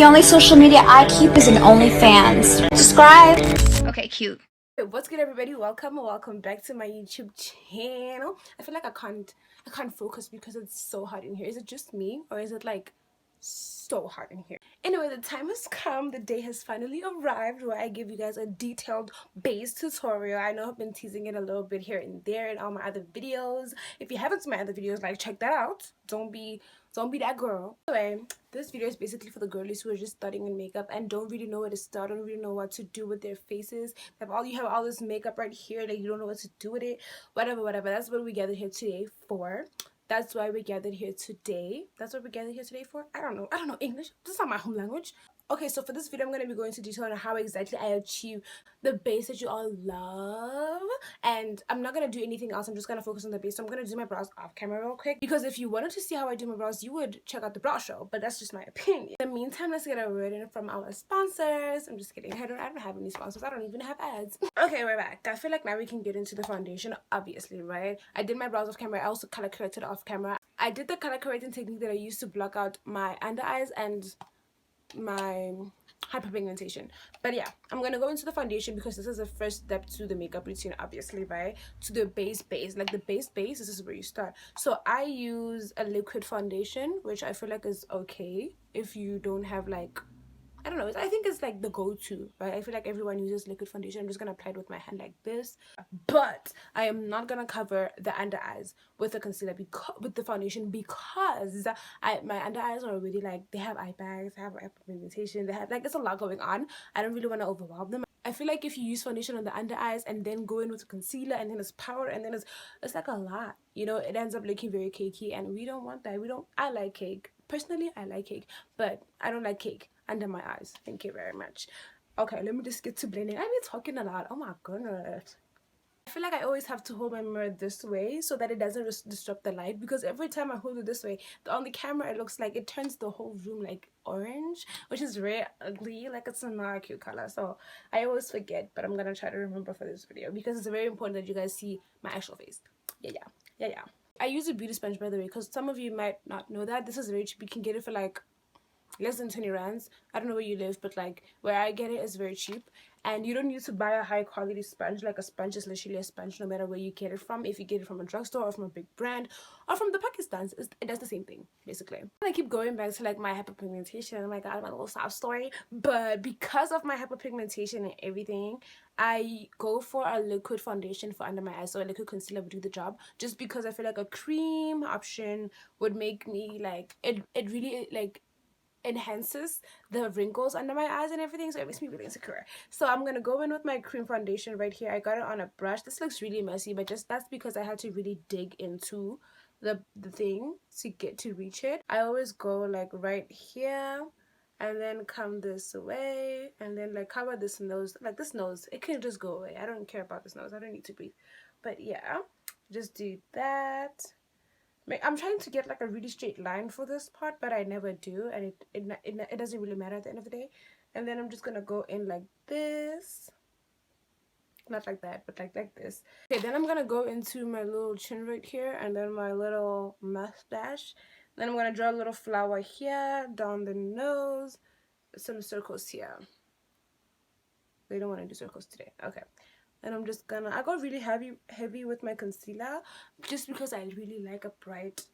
The only social media I keep is an OnlyFans. Subscribe. Okay, cute. What's good, everybody? Welcome back to my YouTube channel. I feel like I can't focus because it's so hot in here. Is it just me, or is it like so hot in here? Anyway, the time has come. The day has finally arrived where I give you guys a detailed base tutorial. I know I've been teasing it a little bit here and there in all my other videos. If you haven't seen my other videos, like, check that out. Don't be that girl. Anyway, this video is basically for the girlies who are just starting in makeup and don't really know where to start, don't really know what to do with their faces. You have all this makeup right here, like you don't know what to do with it. Whatever. That's what we gathered here today for. That's why we gathered here today. That's what we gathered here today for. I don't know English. This is not my home language. Okay, so for this video, I'm going to be going into detail on how exactly I achieve the base that you all love. And I'm not going to do anything else. I'm just going to focus on the base. So I'm going to do my brows off camera real quick. Because if you wanted to see how I do my brows, you would check out the brow show. But that's just my opinion. In the meantime, let's get a word in from our sponsors. I'm just kidding. I don't have any sponsors. I don't even have ads. Okay, we're back. I feel like now we can get into the foundation, obviously, right? I did my brows off camera. I also color corrected off camera. I did the color correcting technique that I used to block out my under eyes and my hyperpigmentation. But yeah, I'm gonna go into the foundation because this is the first step to the makeup routine, obviously, right? To the base, like the base, this is where you start. So I use a liquid foundation, which I feel like is okay if you don't have, like, I don't know, I think it's like the go-to, right? I feel like everyone uses liquid foundation. I'm just gonna apply it with my hand like this, but I am not gonna cover the under eyes with the concealer with the foundation, because my under eyes are already, like, they have eye bags, they have hyperpigmentation, they have, like, it's a lot going on. I don't really want to overwhelm them. I feel like if you use foundation on the under eyes and then go in with a concealer and then it's powder and then it's like a lot, you know, it ends up looking very cakey, and we don't want that. I like cake. Personally, I like cake, but I don't like cake under my eyes. Thank you very much. Okay, let me just get to blending. I've been talking a lot. Oh my goodness. I feel like I always have to hold my mirror this way so that it doesn't disrupt the light, because every time I hold it this way, on the camera, it looks like it turns the whole room like orange, which is very ugly. Like, it's not a cute color. So I always forget, but I'm gonna try to remember for this video because it's very important that you guys see my actual face. Yeah. I use a beauty sponge, by the way, because some of you might not know that. This is very cheap. You can get it for like less than 20 rands. I don't know where you live, but like where I get it is very cheap, and you don't need to buy a high quality sponge. Like, a sponge is literally a sponge no matter where you get it from. If you get it from a drugstore or from a big brand or from the Pakistans, it does the same thing basically. I keep going back to like my hyperpigmentation. Oh my god, my little sob story. But because of my hyperpigmentation and everything, I go for a liquid foundation for under my eyes, so a liquid concealer would do the job, just because I feel like a cream option would make me, like, it really, like, enhances the wrinkles under my eyes and everything, so it makes me really insecure. So I'm gonna go in with my cream foundation right here. I got it on a brush. This looks really messy, but that's because I had to really dig into the thing to reach it. I always go like right here and then come this way and then like cover this nose. Like, this nose, it can just go away. I don't care about this nose. I don't need to breathe. But yeah, just do that. I'm trying to get like a really straight line for this part, but I never do, and it doesn't really matter at the end of the day. And then I'm just gonna go in like this, not like that, but like this. Okay, then I'm gonna go into my little chin right here, and then my little mustache. Then I'm gonna draw a little flower here, down the nose, some circles here. We don't want to do circles today. Okay. And I'm just gonna, I got really heavy with my concealer just because I really like a bright,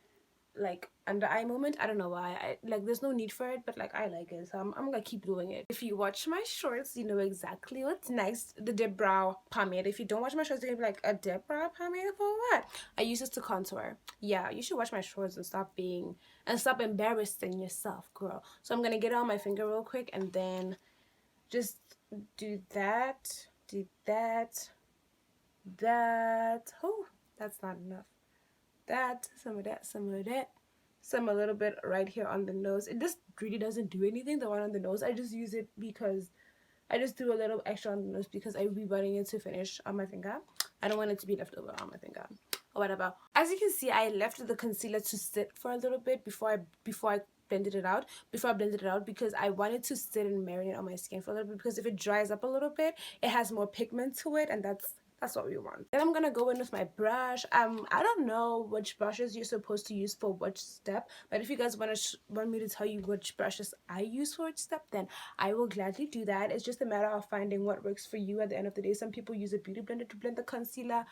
like, under eye moment. I don't know why. Like, there's no need for it, but like, I like it, so I'm gonna keep doing it. If you watch my shorts, you know exactly what's next. The dip brow pomade. If you don't watch my shorts, you're gonna be like, a dip brow pomade for what? I use this to contour. Yeah, you should watch my shorts and stop embarrassing yourself, girl. So I'm gonna get it on my finger real quick and then just do that. Oh, that's not enough. Some of that, some a little bit right here on the nose. It just really doesn't do anything, the one on the nose. I just use it because I just do a little extra on the nose because I will be wanting it to finish on my finger. I don't want it to be left over on my finger or whatever. As you can see, I left the concealer to sit for a little bit before I blended it out because I wanted to sit and marinate on my skin for a little bit, because if it dries up a little bit, it has more pigment to it, and that's That's what we want. Then I'm gonna go in with my brush. I don't know which brushes you're supposed to use for which step, but if you guys want me to tell you which brushes I use for each step, then I will gladly do that. It's just a matter of finding what works for you at the end of the day. Some people use a beauty blender to blend the concealer,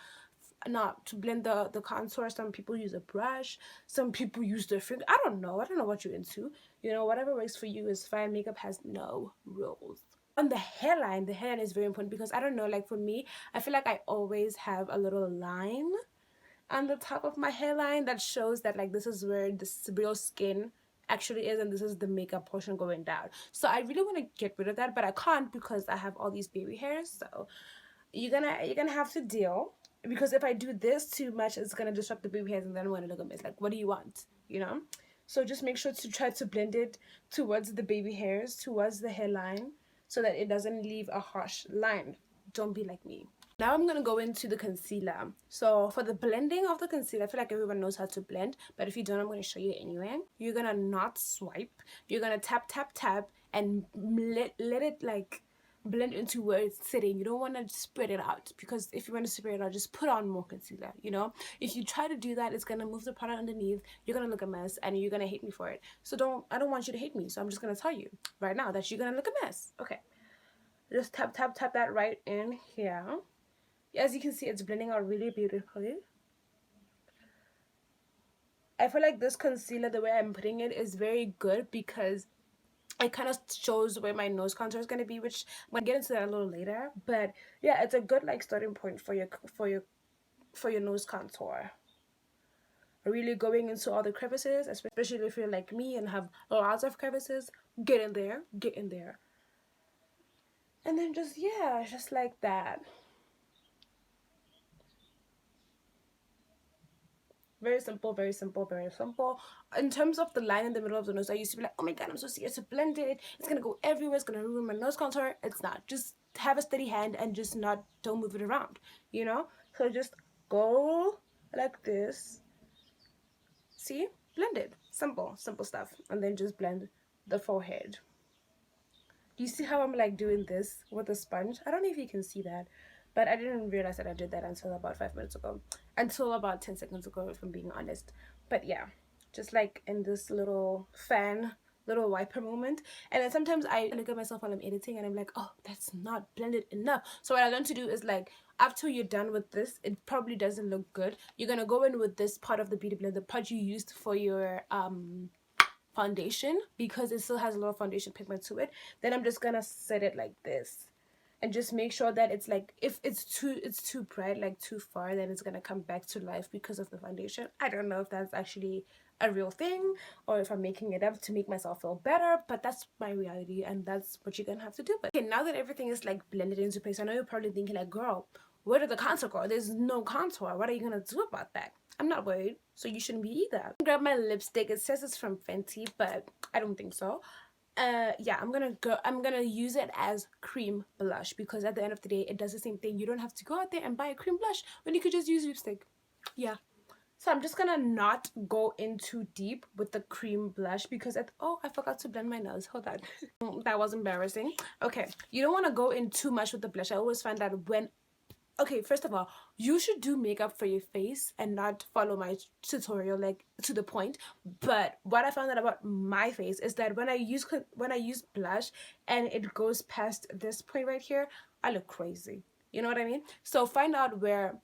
not to blend the contour. Some people use a brush, some people use their finger. I don't know what you're into. You know, whatever works for you is fine. Makeup has no rules. On the hairline is very important because I don't know, like for me, I feel like I always have a little line on the top of my hairline that shows that like this is where the real skin actually is, and this is the makeup portion going down. So I really want to get rid of that, but I can't because I have all these baby hairs. So you're gonna have to deal, because if I do this too much, it's gonna disrupt the baby hairs and then I'm gonna look a mess. Like, what do you want, you know? So just make sure to try to blend it towards the baby hairs, towards the hairline, so that it doesn't leave a harsh line. Don't be like me. Now I'm gonna go into the concealer. So for the blending of the concealer, I feel like everyone knows how to blend, but if you don't, I'm gonna show you anyway. You're gonna not swipe. You're gonna tap, tap, tap, and let it like blend into where it's sitting. You don't want to spread it out, because if you want to spread it out, just put on more concealer, you know? If you try to do that, it's gonna move the product underneath. You're gonna look a mess and you're gonna hate me for it. So I don't want you to hate me, so I'm just gonna tell you right now that you're gonna look a mess. Okay, just tap, tap, tap that right in here. As you can see, it's blending out really beautifully. I feel like this concealer, the way I'm putting it, is very good because it kind of shows where my nose contour is going to be, which I'm going to get into that a little later. But yeah, it's a good like starting point for your nose contour. Really going into all the crevices, especially if you're like me and have lots of crevices. Get in there, and then just, yeah, just like that. Very simple, very simple, very simple. In terms of the line in the middle of the nose, I used to be like, oh my god, I'm so scared to blend it. It's gonna go everywhere. It's gonna ruin my nose contour. It's not. Just have a steady hand and just don't move it around, you know? So just go like this. See? Blend it. Simple stuff. And then just blend the forehead. Do you see how I'm like doing this with a sponge? I don't know if you can see that, but I didn't realize that I did that until about 5 minutes ago, until about 10 seconds ago, if I'm being honest. But yeah, just like in this little little wiper moment. And then sometimes I look at myself while I'm editing and I'm like, oh, that's not blended enough. So what I learned to do is, like, after you're done with this, it probably doesn't look good, you're gonna go in with this part of the beauty blender, the part you used for your foundation, because it still has a lot of foundation pigment to it. Then I'm just gonna set it like this and just make sure that it's like, if it's too bright, like too far, then it's gonna come back to life because of the foundation. I don't know if that's actually a real thing or if I'm making it up to make myself feel better, but that's my reality and that's what you're gonna have to do. But okay, now that everything is like blended into place, I know you're probably thinking like, girl, where did the contour go? There's no contour. What are you gonna do about that? I'm not worried, so you shouldn't be either. Grab my lipstick. It says it's from Fenty, but I don't think so. Yeah, I'm gonna use it as cream blush, because at the end of the day, it does the same thing. You don't have to go out there and buy a cream blush when you could just use lipstick. Yeah. So I'm just gonna not go in too deep with the cream blush because oh, I forgot to blend my nose. Hold on. That was embarrassing. Okay, you don't want to go in too much with the blush. I always find that okay, first of all, you should do makeup for your face and not follow my tutorial like to the point. But what I found out about my face is that when I use blush and it goes past this point right here, I look crazy. You know what I mean? So find out where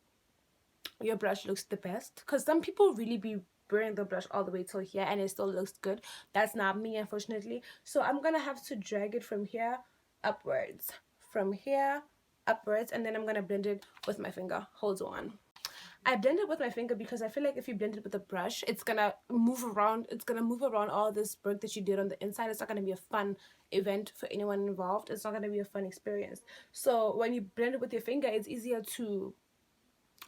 your blush looks the best, because some people really be wearing the blush all the way till here and it still looks good. That's not me, unfortunately. So I'm gonna have to drag it from here upwards, from here upwards, and then I'm gonna blend it with my finger. Hold on. I blend it with my finger because I feel like if you blend it with a brush, it's gonna move around. It's gonna move around all this work that you did on the inside. It's not gonna be a fun event for anyone involved. It's not gonna be a fun experience. So when you blend it with your finger, it's easier to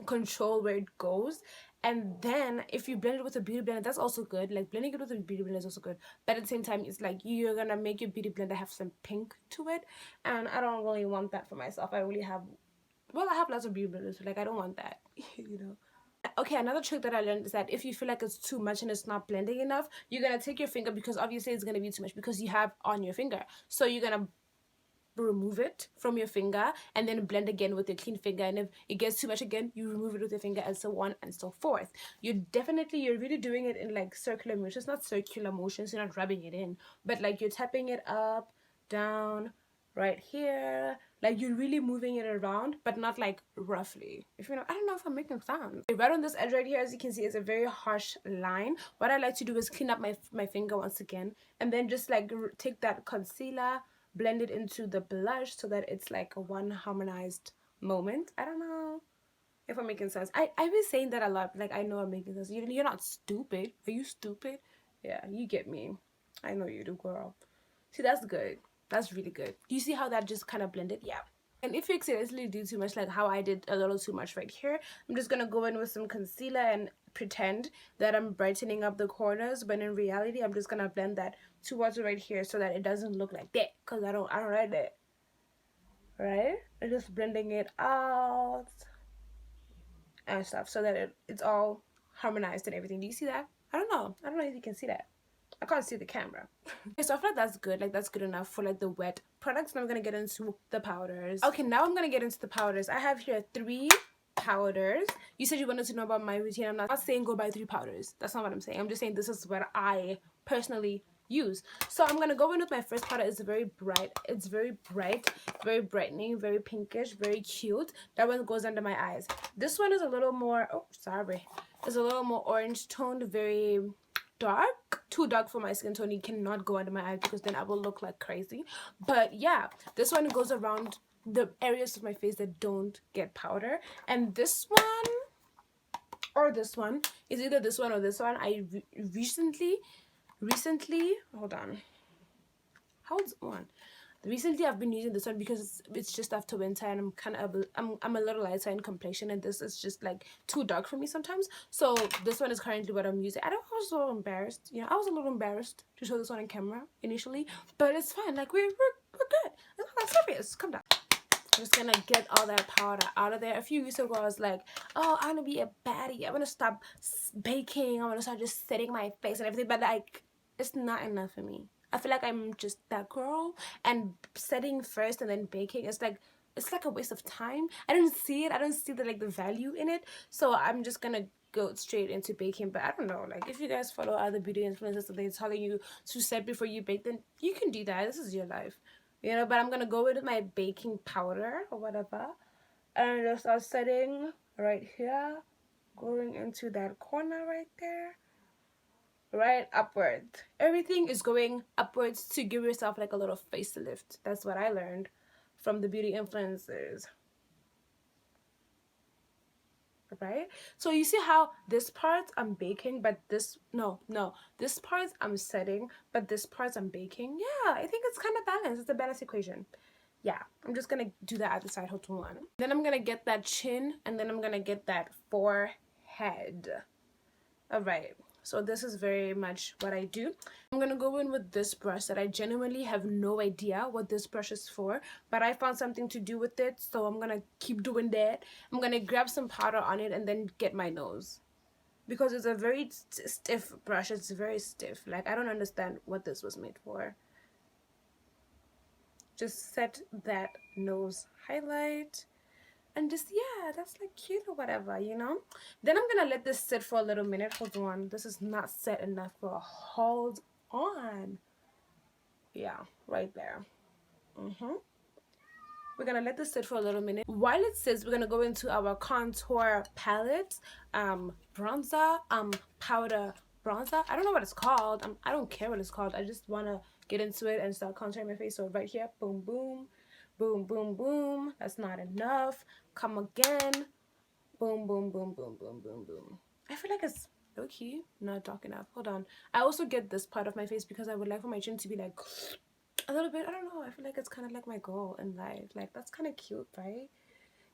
control where it goes. And then if you blend it with a beauty blender, that's also good. Like, blending it with a beauty blender is also good, but at the same time, it's like you're gonna make your beauty blender have some pink to it, and I don't really want that for myself. I have lots of beauty blenders, so like I don't want that. You know. Okay, another trick that I learned is that if you feel like it's too much and it's not blending enough, you're gonna take your finger, because obviously it's gonna be too much because you have on your finger, so you're gonna remove it from your finger and then blend again with your clean finger, and if it gets too much again, you remove it with your finger, and so on and so forth. You're really doing it in like circular motions, not circular motions, you're not rubbing it in, but like you're tapping it up, down, right here, like you're really moving it around, but not like roughly, if you know. I don't know if I'm making sound. Right on this edge right here, as you can see, is a very harsh line. What I like to do is clean up my finger once again, and then just like take that concealer, blend it into the blush so that it's like a one harmonized moment. I don't know if I'm making sense. I've been saying that a lot, like I know I'm making sense. You're not stupid. Are you stupid? Yeah, you get me. I know you do, girl. See, that's good. That's really good. Do you see how that just kind of blended? Yeah. And if you accidentally do too much, like how I did a little too much right here, I'm just gonna go in with some concealer and pretend that I'm brightening up the corners, but in reality I'm just gonna blend that towards right here so that it doesn't look like that, because I don't like that. Right? I'm just blending it out and stuff so that it's all harmonized and everything. Do you see that? I don't know if you can see that. I can't see the camera. Okay, so I feel like that's good. Like that's good enough for like the wet products. Now I'm gonna get into the powders. Okay, now I'm gonna get into the powders. I have here 3 powders. You said you wanted to know about my routine. I'm not saying go buy 3 powders. That's not what I'm saying. I'm just saying this is what I personally use. So I'm gonna go in with my first powder. It's very bright. It's very bright, very brightening, very pinkish, very cute. That one goes under my eyes. This one is a little more, oh sorry, it's a little more orange toned, very dark, too dark for my skin tone. It cannot go under my eyes because then I will look like crazy. But yeah, this one goes around the areas of my face that don't get powder, and this one or this one is either this one or this one. I recently hold on, how's one recently I've been using this one because it's just after winter and I'm kind of I'm a little lighter in complexion, and this is just like too dark for me sometimes. So this one is currently what I'm using. I was a little embarrassed, you know, I was a little embarrassed to show this one on camera initially, but it's fine. Like we're good. It's not that serious. Come down. I'm just gonna get all that powder out of there. A few weeks ago I was like, oh, I want to be a baddie, I want to stop baking, I want to start just setting my face and everything, but like it's not enough for me. I feel like I'm just that girl, and setting first and then baking, it's like a waste of time. I don't see it. I don't see the like the value in it. So I'm just gonna go straight into baking. But I don't know, like if you guys follow other beauty influencers that they're telling you to set before you bake, then you can do that. This is your life, you know. But I'm gonna go with my baking powder or whatever, and just start setting right here, going into that corner right there, right upward. Everything is going upwards to give yourself like a little facelift. That's what I learned from the beauty influencers, right? So you see how this part I'm baking, but this this part I'm setting, but this part I'm baking. Yeah, I think it's kind of balanced. It's a balanced equation. Yeah, I'm just gonna do that at the side. Hold on. Then I'm gonna get that chin, and then I'm gonna get that forehead. All right, so this is very much what I do. I'm gonna go in with this brush that I genuinely have no idea what this brush is for, but I found something to do with it, so I'm gonna keep doing that. I'm gonna grab some powder on it and then get my nose, because it's a very stiff brush. It's very stiff. Like I don't understand what this was made for. Just set that nose highlight. And just, yeah, that's like cute or whatever, you know. Then I'm gonna let this sit for a little minute. Hold on, this is not set enough, for hold on. Yeah, right there. We're gonna let this sit for a little minute. While it sits, we're gonna go into our contour palette, bronzer, powder bronzer. I don't know what it's called. I don't care what it's called. I just wanna get into it and start contouring my face. So right here, boom boom, boom boom boom. That's not enough. Come again, boom boom boom boom boom boom boom. I feel like it's low-key not dark enough. Hold on. I also get this part of my face because I would like for my chin to be like a little bit, I don't know, I feel like it's kind of like my goal in life. Like that's kind of cute, right?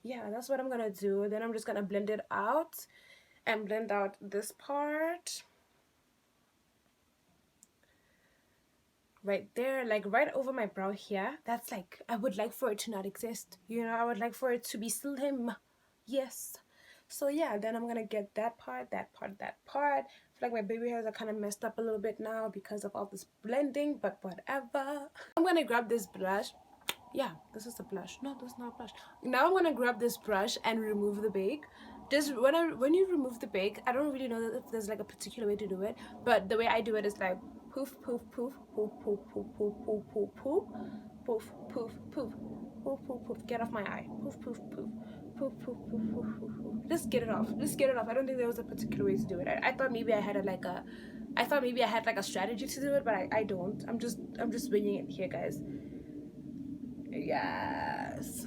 Yeah, that's what I'm gonna do. Then I'm just gonna blend it out and blend out this part right there, like right over my brow here. That's like, I would like for it to not exist, you know. I would like for it to be slim. Yes. So yeah, then I'm gonna get that part, that part, that part. I feel like my baby hairs are kind of messed up a little bit now because of all this blending, but whatever. I'm gonna grab this brush Yeah, this is the blush. No, this is not blush. Now I'm gonna grab this brush and remove the bake. Just when you remove the bake, I don't really know if there's like a particular way to do it, but the way I do it is like poof poof poof poof poof poof poof poof poof poof poof poof poof poof poof poof. Get off my eye. Poof poof poof poof poof poof poof poof poof. Just get it off. Just get it off. I don't think there was a particular way to do it. I thought maybe I had I thought maybe I had like a strategy to do it, but I don't. I'm just winging it here, guys. Yes.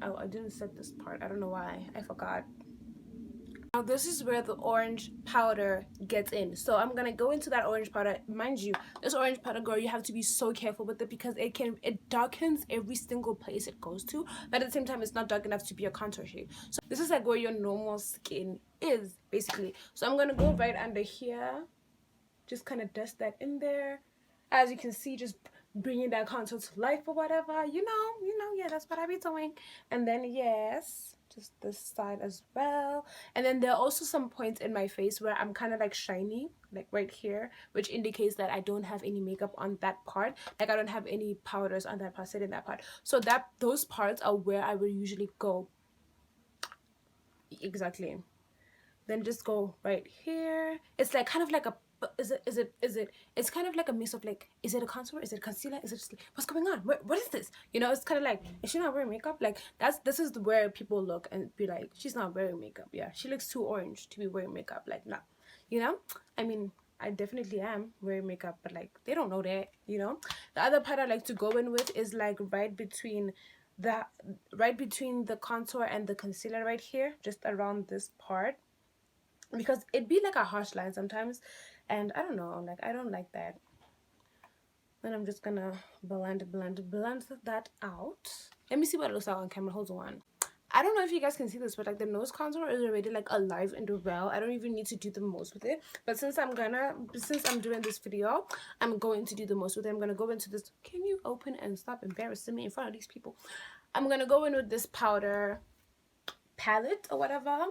Oh, I didn't set this part. I don't know why. I forgot. Now this is where the orange powder gets in. So I'm gonna go into that orange powder. Mind you, this orange powder, girl, you have to be so careful with it because it darkens every single place it goes to, but at the same time it's not dark enough to be a contour shade. So this is like where your normal skin is, basically. So I'm gonna go right under here, just kind of dust that in there. As you can see, just bringing that contour to life or whatever, you know, yeah, that's what I be doing. And then yes, just this side as well. And then there are also some points in my face where I'm kind of like shiny, like right here, which indicates that I don't have any makeup on that part. Like I don't have any powders on that part, sitting that part. So those parts are where I will usually go. Exactly. Then just go right here. It's like kind of like a it's kind of like a mix of like, is it a contour, is it a concealer, is it just like, what's going on, what is this, you know? It's kind of like, is she not wearing makeup? Like this is where people look and be like, she's not wearing makeup. Yeah, she looks too orange to be wearing makeup. Like, nah, you know, I mean, I definitely am wearing makeup, but like they don't know that, you know. The other part I like to go in with is like right between the contour and the concealer, right here, just around this part, because it'd be like a harsh line sometimes, and I don't know, like I don't like that. Then I'm just gonna blend that out. Let me see what it looks like on camera. Hold on. I don't know if you guys can see this, but like the nose contour is already like alive and well. I don't even need to do the most with it, but since I'm doing this video, I'm going to do the most with it. I'm gonna go into this. Can you open and stop embarrassing me in front of these people? I'm gonna go in with this powder palette or whatever,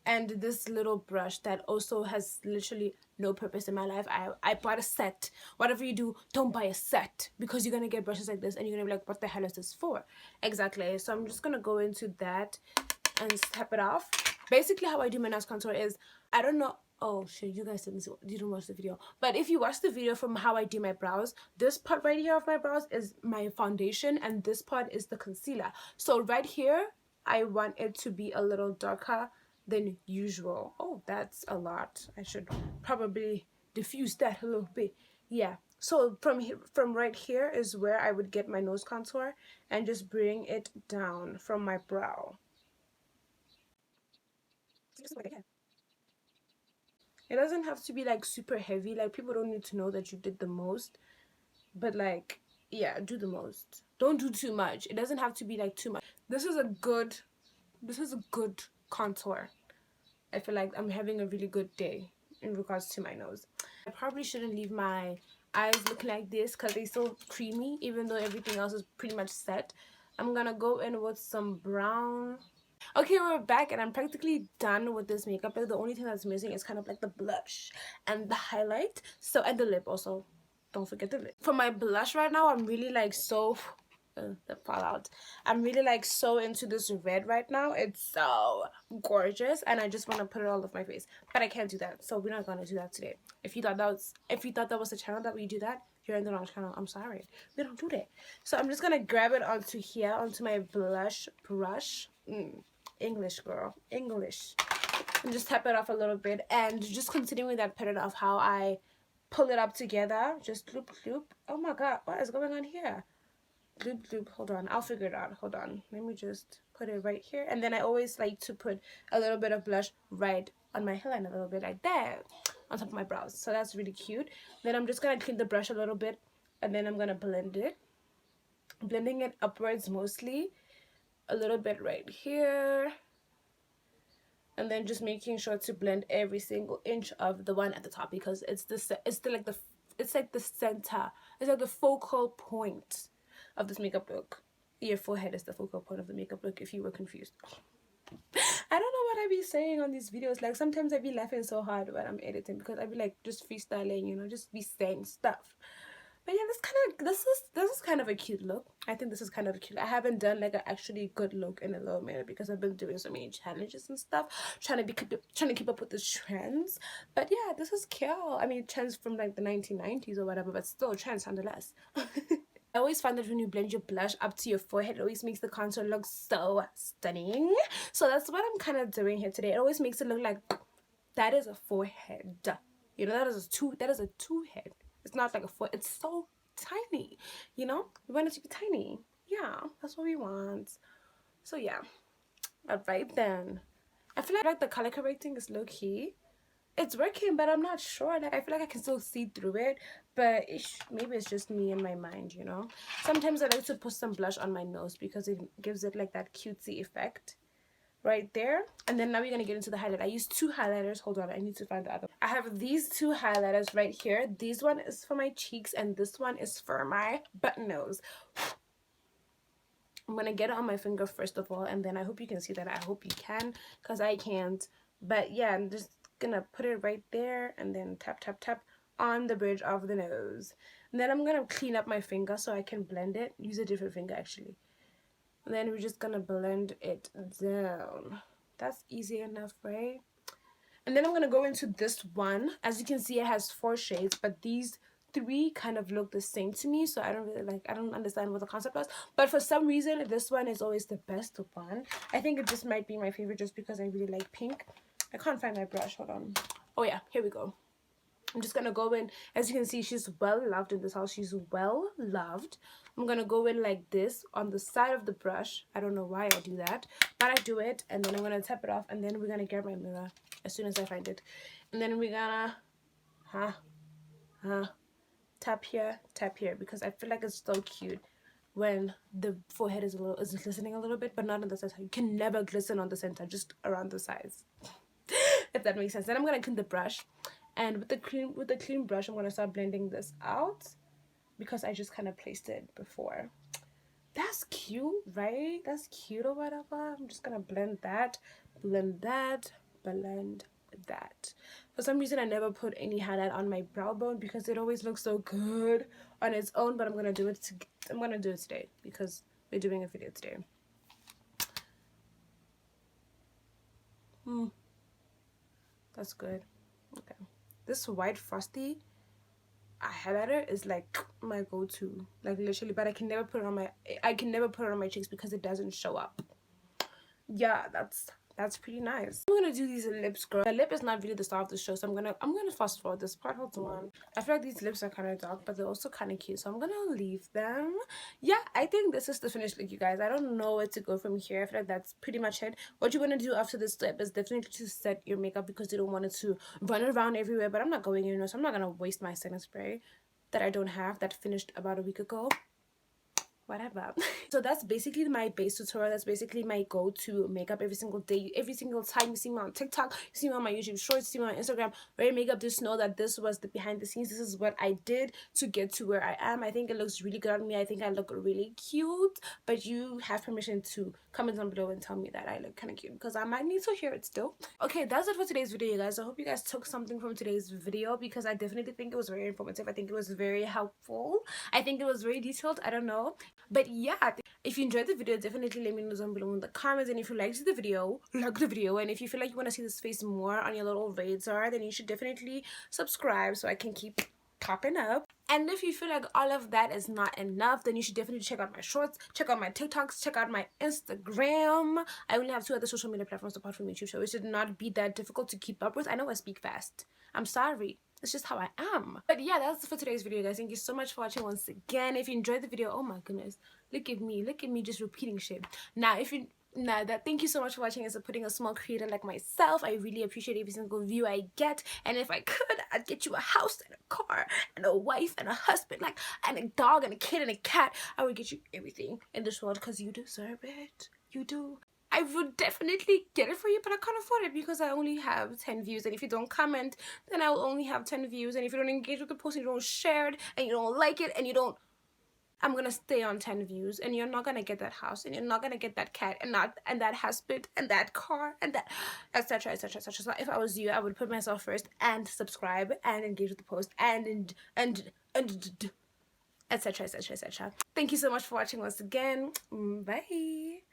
and this little brush that also has literally no purpose in my life. I bought a set. Whatever you do, don't buy a set, because you're gonna get brushes like this and you're gonna be like, what the hell is this for? Exactly. So I'm just gonna go into that and step it off. Basically how I do my nose contour is, I don't know, oh shit, you guys didn't watch the video, but if you watch the video from how I do my brows, this part right here of my brows is my foundation and this part is the concealer. So right here I want it to be a little darker than usual. Oh, that's a lot. I should probably diffuse that a little bit. Yeah. So from right here is where I would get my nose contour and just bring it down from my brow. It doesn't have to be like super heavy. Like people don't need to know that you did the most, but like, yeah, do the most. Don't do too much. It doesn't have to be like too much. This is a good contour. I feel like I'm having a really good day in regards to my nose. I probably shouldn't leave my eyes looking like this because they're so creamy, even though everything else is pretty much set. I'm gonna go in with some brown. Okay, we're back and I'm practically done with this makeup. The only thing that's missing is kind of like the blush and the highlight. So, and the lip also. Don't forget the lip. For my blush right now, I'm really like so... the fallout. I'm really like so into this red right now. It's so gorgeous and I just want to put it all over my face, but I can't do that, so we're not gonna do that today. If you thought that was the channel that we do that, you're in the wrong channel. I'm sorry, we don't do that. So I'm just gonna grab it onto here, onto my blush brush. English girl, English. And just tap it off a little bit and just continuing that pattern of how I pull it up together. Just loop loop. Oh my god, what is going on here? Loop loop. Hold on, I'll figure it out. Hold on, let me just put it right here. And then I always like to put a little bit of blush right on my hairline, a little bit like that, on top of my brows. So that's really cute. Then I'm just gonna clean the brush a little bit and then I'm gonna blend it, blending it upwards mostly, a little bit right here, and then just making sure to blend every single inch of the one at the top, because it's like the center, it's like the focal point of this makeup look. Your forehead is the focal point of the makeup look, if you were confused. I don't know what what I be saying on these videos. Like sometimes I be laughing so hard when I'm editing because I be like just freestyling, you know, just be saying stuff. But yeah, this is kind of a cute look. I think this is kind of cute. I haven't done like an actually good look in a little minute because I've been doing so many challenges and stuff, trying to keep up with the trends. But yeah, this is cute. I mean, trends from like the 1990s or whatever, but still trends nonetheless. I always find that when you blend your blush up to your forehead, it always makes the contour look so stunning. So that's what I'm kind of doing here today. It always makes it look like that is a forehead. You know, that is a two head. It's not like a foot. It's so tiny. You know, we want it to be tiny. Yeah, that's what we want. So yeah, all right then. I feel like the color correcting is low key. It's working, but I'm not sure. Like I feel like I can still see through it, but maybe it's just me in my mind, you know. Sometimes I like to put some blush on my nose because it gives it like that cutesy effect right there. And then now we're gonna get into the highlight. I use two highlighters. Hold on, I need to find the other. I have these two highlighters right here. This one is for my cheeks and this one is for my button nose. I'm gonna get it on my finger first of all, and then I hope you can see that. I hope you can, because I can't. But yeah, I'm just gonna put it right there and then tap tap tap on the bridge of the nose. And then I'm gonna clean up my finger so I can blend it. Use a different finger actually. And then we're just gonna blend it down. That's easy enough, right? And then I'm gonna go into this one. As you can see, it has 4 shades, but these 3 kind of look the same to me, so I don't understand what the concept was. But for some reason, this one is always the best one. I think it just might be my favorite just because I really like pink. I can't find my brush. Hold on. Oh yeah, here we go. I'm just gonna go in. As you can see, she's well loved in this house. She's well loved. I'm gonna go in like this on the side of the brush. I don't know why I do that, but I do it. And then I'm gonna tap it off, and then we're gonna get my mirror as soon as I find it. And then we're gonna tap here, because I feel like it's so cute when the forehead is glistening a little bit, but not in the center. You can never glisten on the center, just around the sides. If that makes sense. Then I'm gonna clean the brush, and with the clean brush I'm gonna start blending this out because I just kind of placed it before. That's cute, right? That's cute or whatever. I'm just gonna blend that, blend that, blend that. For some reason I never put any highlight on my brow bone because it always looks so good on its own, but I'm gonna do it today because we're doing a video today. That's good. Okay, this white frosty highlighter is like my go-to, like literally, but I can never put it on my cheeks because it doesn't show up. Yeah, that's pretty nice. I'm gonna do these lips, girl. The lip is not really the star of the show, so I'm gonna fast forward this part. Hold on. I feel like these lips are kind of dark, but they're also kind of cute, so I'm gonna leave them. Yeah, I think this is the finished look, you guys. I don't know where to go from here. I feel like that's pretty much it. What you're gonna do after this step is definitely to set your makeup because you don't want it to run around everywhere. But I'm not going anywhere, so I'm not gonna waste my setting spray that I don't have, that finished about a week ago. Whatever. So that's basically my base tutorial. That's basically my go-to makeup every single day. Every single time you see me on TikTok, you see me on my YouTube shorts, you see me on Instagram wearing makeup, just know that this was the behind the scenes. This is what I did to get to where I am. I think it looks really good on me. I think I look really cute, but you have permission to comment down below and tell me that I look kind of cute because I might need to hear it still. Okay, that's it for today's video, you guys. I hope you guys took something from today's video because I definitely think it was very informative. I think it was very helpful. I think it was very detailed. I don't know. But yeah, if you enjoyed the video, definitely let me know down below in the comments. And if you liked the video, like the video. And if you feel like you want to see this face more on your little radar, then you should definitely subscribe so I can keep popping up. And if you feel like all of that is not enough, then you should definitely check out my shorts, check out my TikToks, check out my Instagram. I only have 2 other social media platforms apart from YouTube, so it should not be that difficult to keep up with. I know I speak fast. I'm sorry. It's just how I am. But yeah, that's for today's video, guys. Thank you so much for watching once again. If you enjoyed the video, oh my goodness, look at me just repeating shit. Thank you so much for watching and supporting a small creator like myself. I really appreciate every single view I get. And if I could, I'd get you a house and a car and a wife and a husband, and a dog and a kid and a cat. I would get you everything in this world because you deserve it. You do. I would definitely get it for you, but I can't afford it because I only have 10 views. And if you don't comment, then I will only have 10 views. And if you don't engage with the post and you don't share it and you don't like it and you don't I'm gonna stay on 10 views, and you're not gonna get that house, and you're not gonna get that cat, and that husband, and that car, and that, etc, etc, etc. So if I was you, I would put myself first, and subscribe, and engage with the post, and etc, etc, etc. Thank you so much for watching once again. Bye.